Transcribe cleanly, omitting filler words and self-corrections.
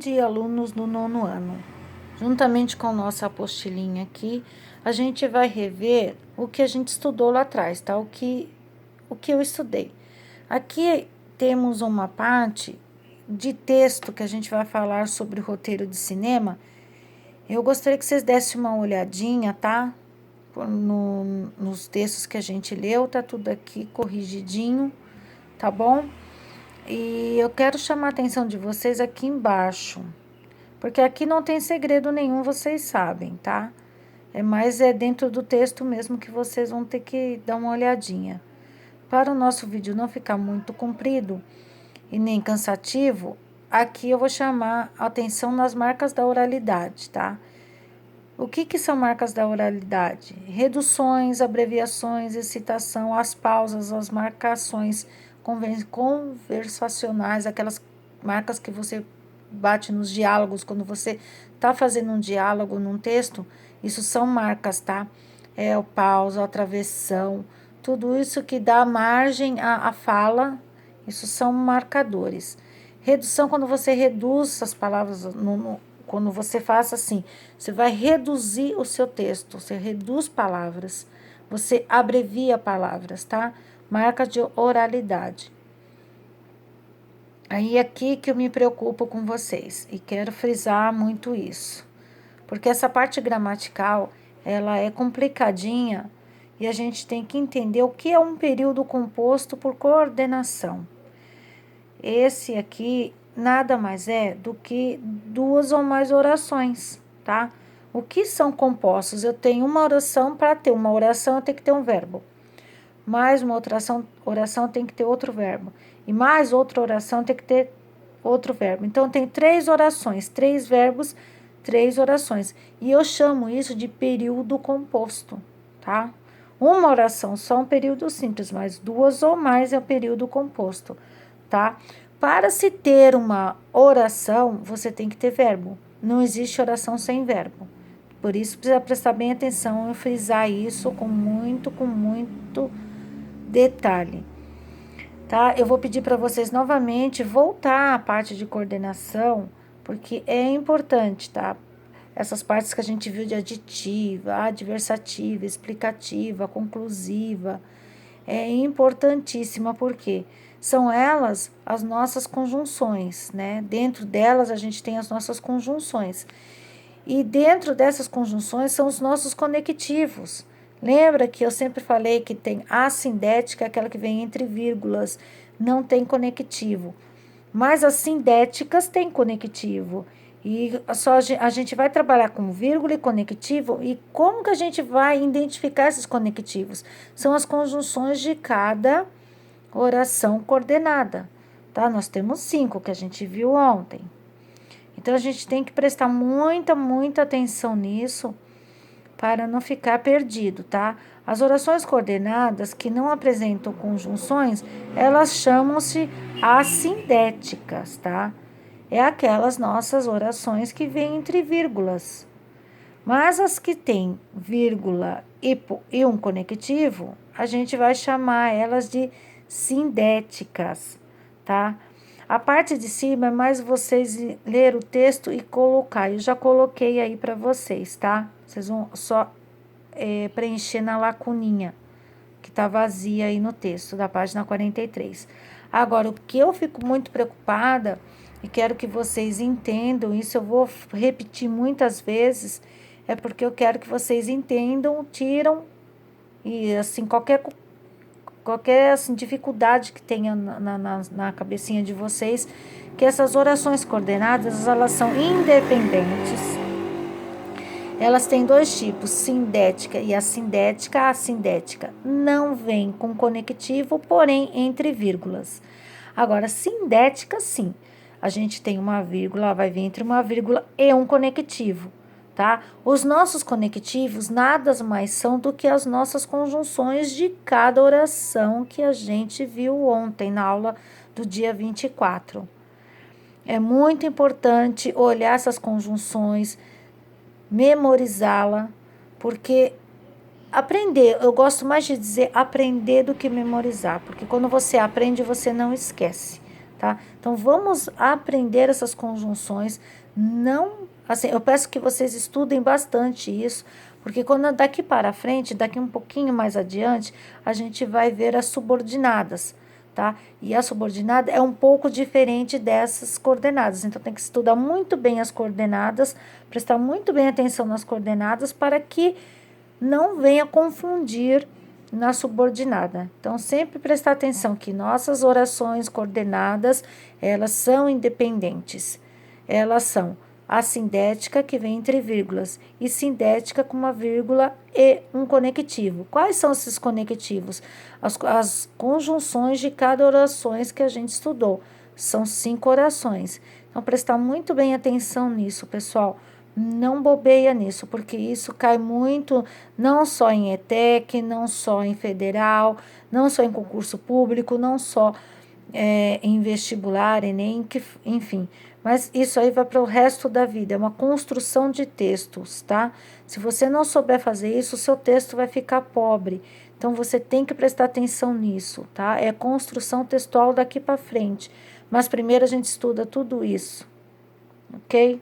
dia, alunos do 9º ano. Juntamente com nossa apostilinha aqui, a gente vai rever o que a gente estudou lá atrás, tá? O que eu estudei. Aqui temos uma parte de texto que a gente vai falar sobre o roteiro de cinema. Eu gostaria que vocês dessem uma olhadinha, tá? Nos textos que a gente leu, tá tudo aqui corrigidinho, tá bom? E eu quero chamar a atenção de vocês aqui embaixo, porque aqui não tem segredo nenhum, vocês sabem, tá? Mas é dentro do texto mesmo que vocês vão ter que dar uma olhadinha. Para o nosso vídeo não ficar muito comprido e nem cansativo, aqui eu vou chamar a atenção nas marcas da oralidade, tá? O que são marcas da oralidade? Reduções, abreviações, excitação, as pausas, as marcações conversacionais, aquelas marcas que você bate nos diálogos, quando você está fazendo um diálogo num texto, isso são marcas, tá? É o pausa, a travessão, tudo isso que dá margem à fala, isso são marcadores. Redução, quando você reduz as palavras, quando você faz assim, você vai reduzir o seu texto, você reduz palavras, você abrevia palavras, tá? Marca de oralidade. Aí aqui que eu me preocupo com vocês e quero frisar muito isso, porque essa parte gramatical, ela é complicadinha e a gente tem que entender o que é um período composto por coordenação. Esse aqui nada mais é do que 2 ou mais orações, tá? O que são compostos? Eu tenho uma oração, para ter uma oração eu tenho que ter um verbo. Mais uma outra oração tem que ter outro verbo. E mais outra oração tem que ter outro verbo. Então, tem 3 orações, 3 verbos, 3 orações. E eu chamo isso de período composto, tá? Uma oração só um período simples, mas 2 ou mais é o período composto, tá? Para se ter uma oração, você tem que ter verbo. Não existe oração sem verbo. Por isso, precisa prestar bem atenção e frisar isso com muito detalhe, tá? Eu vou pedir para vocês novamente voltar à parte de coordenação, porque é importante, tá? Essas partes que a gente viu de aditiva, adversativa, explicativa, conclusiva, é importantíssima, porque são elas as nossas conjunções, né? Dentro delas a gente tem as nossas conjunções. E dentro dessas conjunções são os nossos conectivos. Lembra que eu sempre falei que tem a sindética, aquela que vem entre vírgulas, não tem conectivo. Mas as sindéticas têm conectivo. E só a gente vai trabalhar com vírgula e conectivo. E como que a gente vai identificar esses conectivos? São as conjunções de cada oração coordenada, tá? Nós temos 5 que a gente viu ontem. Então, a gente tem que prestar muita atenção nisso para não ficar perdido, tá? As orações coordenadas que não apresentam conjunções, elas chamam-se assindéticas, tá? É aquelas nossas orações que vêm entre vírgulas. Mas as que têm vírgula e um conectivo, a gente vai chamar elas de sindéticas, tá? A parte de cima é mais vocês ler o texto e colocar. Eu já coloquei aí para vocês, tá? Vocês vão só preencher na lacuninha que tá vazia aí no texto da página 43. Agora, o que eu fico muito preocupada e quero que vocês entendam, isso eu vou repetir muitas vezes, é porque eu quero que vocês entendam, tiram e assim qualquer assim, dificuldade que tenha na cabecinha de vocês, que essas orações coordenadas, elas são independentes. Elas têm 2 tipos, sindética e assindética. A assindética não vem com conectivo, porém entre vírgulas. Agora, sindética, sim. A gente tem uma vírgula, vai vir entre uma vírgula e um conectivo. Tá? Os nossos conectivos nada mais são do que as nossas conjunções de cada oração que a gente viu ontem na aula do dia 24. É muito importante olhar essas conjunções, memorizá-la, porque aprender, eu gosto mais de dizer aprender do que memorizar, porque quando você aprende, você não esquece, tá? Então, vamos aprender essas conjunções, não, assim, eu peço que vocês estudem bastante isso, porque quando daqui para frente, daqui um pouquinho mais adiante, a gente vai ver as subordinadas, tá? E a subordinada é um pouco diferente dessas coordenadas, então tem que estudar muito bem as coordenadas, prestar muito bem atenção nas coordenadas para que não venha confundir na subordinada. Então, sempre prestar atenção que nossas orações coordenadas, elas são independentes. Elas são a sindética, que vem entre vírgulas, e sindética com uma vírgula e um conectivo. Quais são esses conectivos? As conjunções de cada orações que a gente estudou. São 5 orações. Então, prestar muito bem atenção nisso, pessoal. Não bobeia nisso, porque isso cai muito, não só em ETEC, não só em federal, não só em concurso público, não só em vestibular, Enem, enfim. Mas isso aí vai para o resto da vida, é uma construção de textos, tá? Se você não souber fazer isso, o seu texto vai ficar pobre. Então, você tem que prestar atenção nisso, tá? É construção textual daqui para frente. Mas primeiro a gente estuda tudo isso, ok?